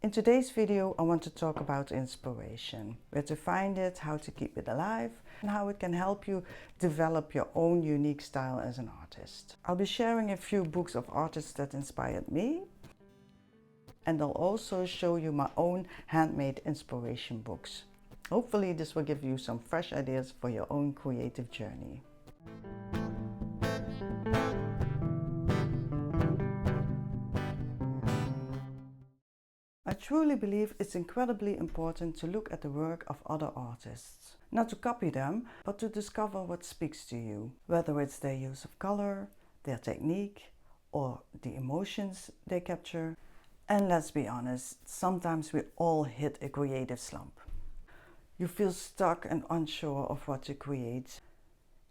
In today's video, I want to talk about inspiration, where to find it, how to keep it alive, and how it can help you develop your own unique style as an artist. I'll be sharing a few books of artists that inspired me, and I'll also show you my own handmade inspiration books. Hopefully this will give you some fresh ideas for your own creative journey. I truly believe it's incredibly important to look at the work of other artists. Not to copy them, but to discover what speaks to you. Whether it's their use of color, their technique, or the emotions they capture. And let's be honest, sometimes we all hit a creative slump. You feel stuck and unsure of what to create.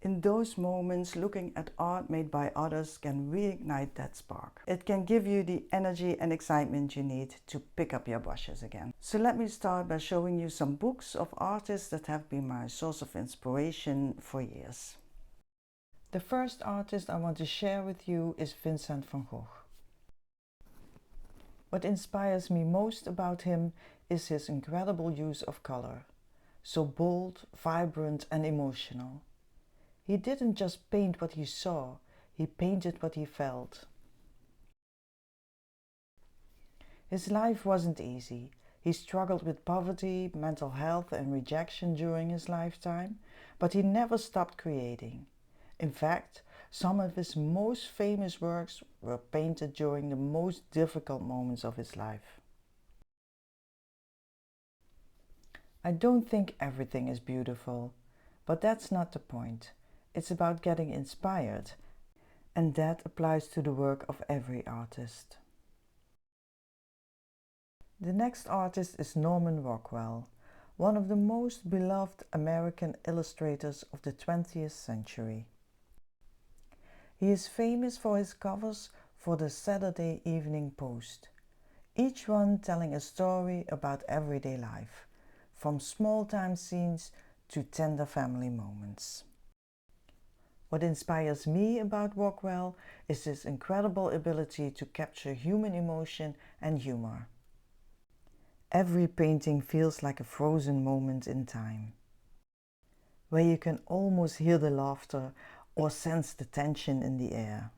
In those moments, looking at art made by others can reignite that spark. It can give you the energy and excitement you need to pick up your brushes again. So let me start by showing you some books of artists that have been my source of inspiration for years. The first artist I want to share with you is Vincent van Gogh. What inspires me most about him is his incredible use of color. So bold, vibrant and emotional. He didn't just paint what he saw, he painted what he felt. His life wasn't easy. He struggled with poverty, mental health and rejection during his lifetime, but he never stopped creating. In fact, some of his most famous works were painted during the most difficult moments of his life. I don't think everything is beautiful, but that's not the point. It's about getting inspired, and that applies to the work of every artist. The next artist is Norman Rockwell, one of the most beloved American illustrators of the 20th century. He is famous for his covers for the Saturday Evening Post, each one telling a story about everyday life, from small-time scenes to tender family moments. What inspires me about Rockwell is his incredible ability to capture human emotion and humor. Every painting feels like a frozen moment in time, where you can almost hear the laughter or sense the tension in the air.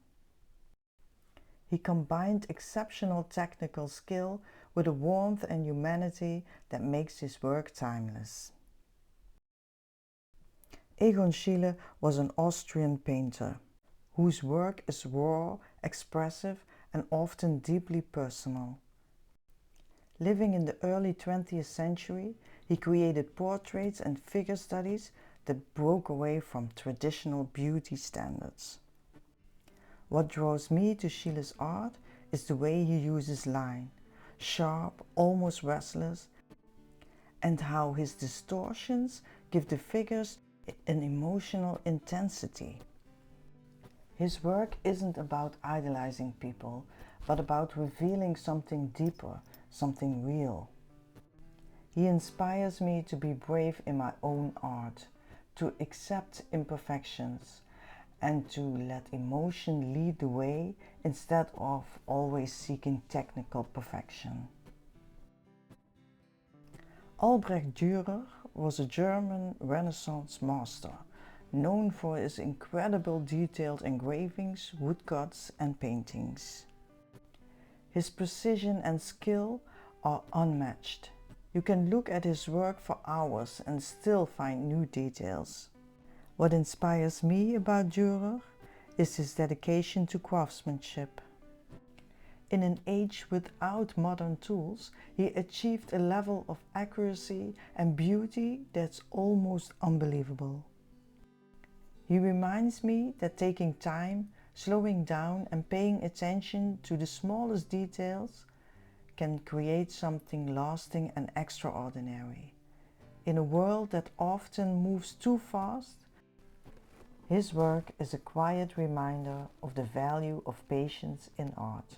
He combined exceptional technical skill with a warmth and humanity that makes his work timeless. Egon Schiele was an Austrian painter whose work is raw, expressive and often deeply personal. Living in the early 20th century, he created portraits and figure studies that broke away from traditional beauty standards. What draws me to Schiele's art is the way he uses line, sharp, almost restless, and how his distortions give the figures an emotional intensity. His work isn't about idolizing people, but about revealing something deeper, something real. He inspires me to be brave in my own art, to accept imperfections, and to let emotion lead the way instead of always seeking technical perfection. Albrecht Dürer was a German Renaissance master, known for his incredible detailed engravings, woodcuts and paintings. His precision and skill are unmatched. You can look at his work for hours and still find new details. What inspires me about Dürer is his dedication to craftsmanship. In an age without modern tools, he achieved a level of accuracy and beauty that's almost unbelievable. He reminds me that taking time, slowing down and paying attention to the smallest details can create something lasting and extraordinary. In a world that often moves too fast, his work is a quiet reminder of the value of patience in art.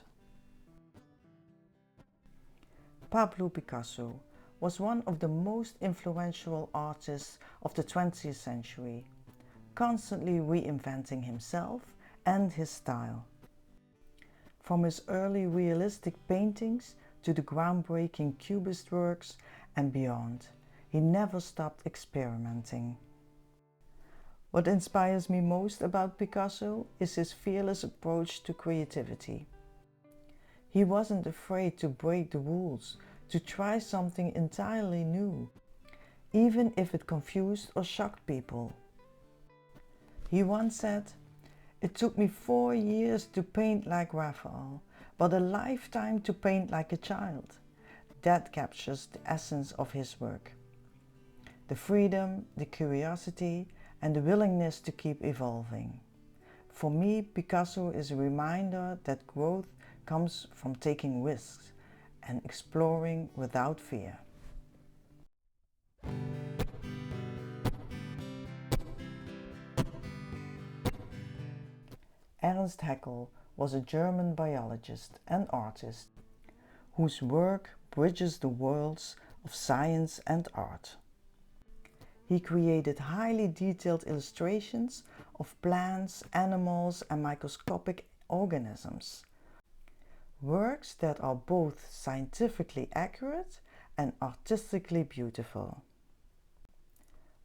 Pablo Picasso was one of the most influential artists of the 20th century, constantly reinventing himself and his style. From his early realistic paintings to the groundbreaking Cubist works and beyond. He never stopped experimenting. What inspires me most about Picasso is his fearless approach to creativity. He wasn't afraid to break the rules, to try something entirely new, even if it confused or shocked people. He once said, "It took me 4 years to paint like Raphael, but a lifetime to paint like a child." That captures the essence of his work. The freedom, the curiosity, and the willingness to keep evolving. For me, Picasso is a reminder that growth comes from taking risks and exploring without fear. Ernst Haeckel was a German biologist and artist whose work bridges the worlds of science and art. He created highly detailed illustrations of plants, animals, and microscopic organisms. Works that are both scientifically accurate and artistically beautiful.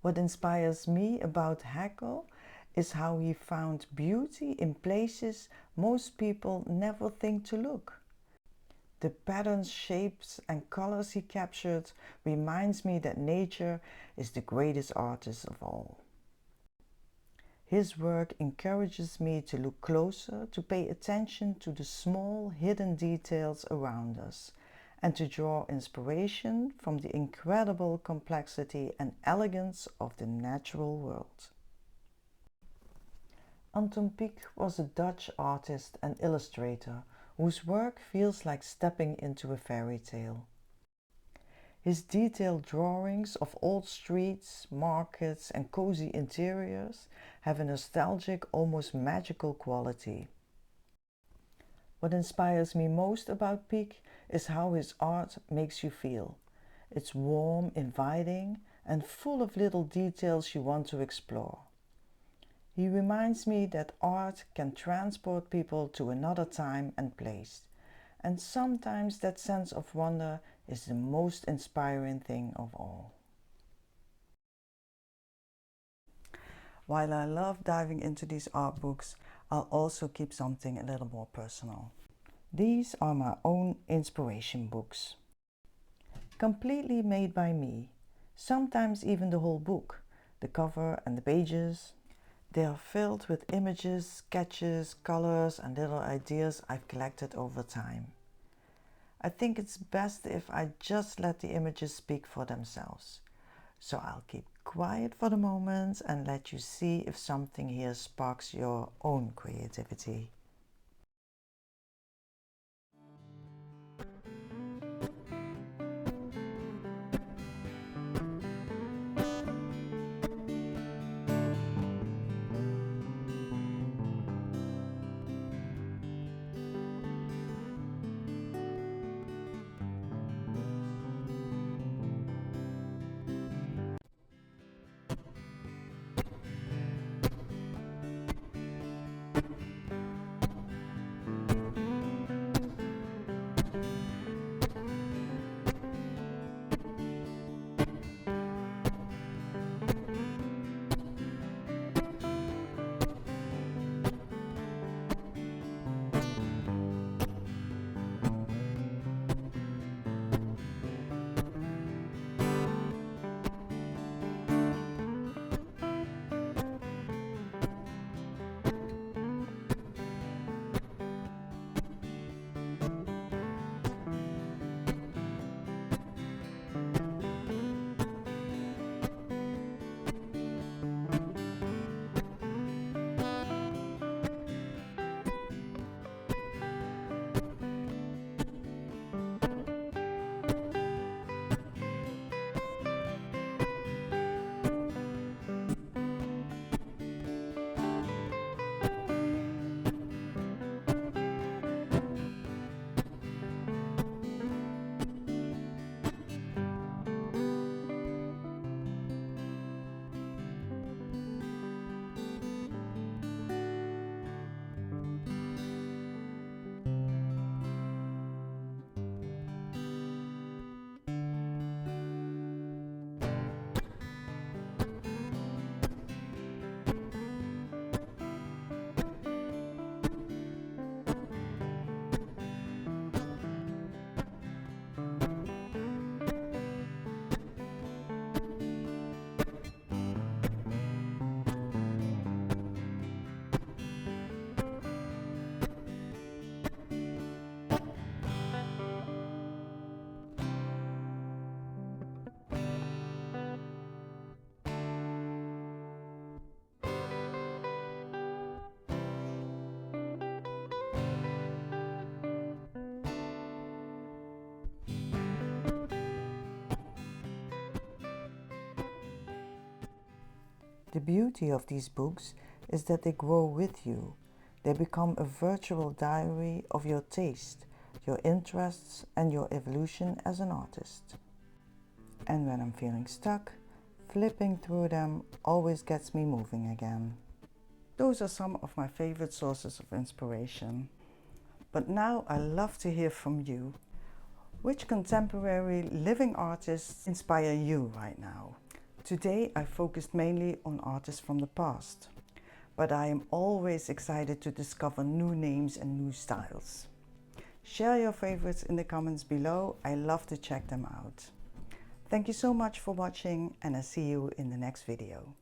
What inspires me about Haeckel is how he found beauty in places most people never think to look. The patterns, shapes, and colors he captured reminds me that nature is the greatest artist of all. His work encourages me to look closer, to pay attention to the small, hidden details around us, and to draw inspiration from the incredible complexity and elegance of the natural world. Anton Pieck was a Dutch artist and illustrator whose work feels like stepping into a fairy tale. His detailed drawings of old streets, markets, and cozy interiors have a nostalgic, almost magical quality. What inspires me most about Pieck is how his art makes you feel. It's warm, inviting, and full of little details you want to explore. He reminds me that art can transport people to another time and place, and sometimes that sense of wonder is the most inspiring thing of all. While I love diving into these art books, I'll also keep something a little more personal. These are my own inspiration books. Completely made by me, sometimes even the whole book, the cover and the pages. They are filled with images, sketches, colors, and little ideas I've collected over time. I think it's best if I just let the images speak for themselves. So I'll keep quiet for the moment and let you see if something here sparks your own creativity. The beauty of these books is that they grow with you. They become a virtual diary of your taste, your interests, and your evolution as an artist. And when I'm feeling stuck, flipping through them always gets me moving again. Those are some of my favorite sources of inspiration. But now I love to hear from you. Which contemporary living artists inspire you right now? Today I focused mainly on artists from the past, but I am always excited to discover new names and new styles. Share your favorites in the comments below. I love to check them out. Thank you so much for watching, and I'll see you in the next video.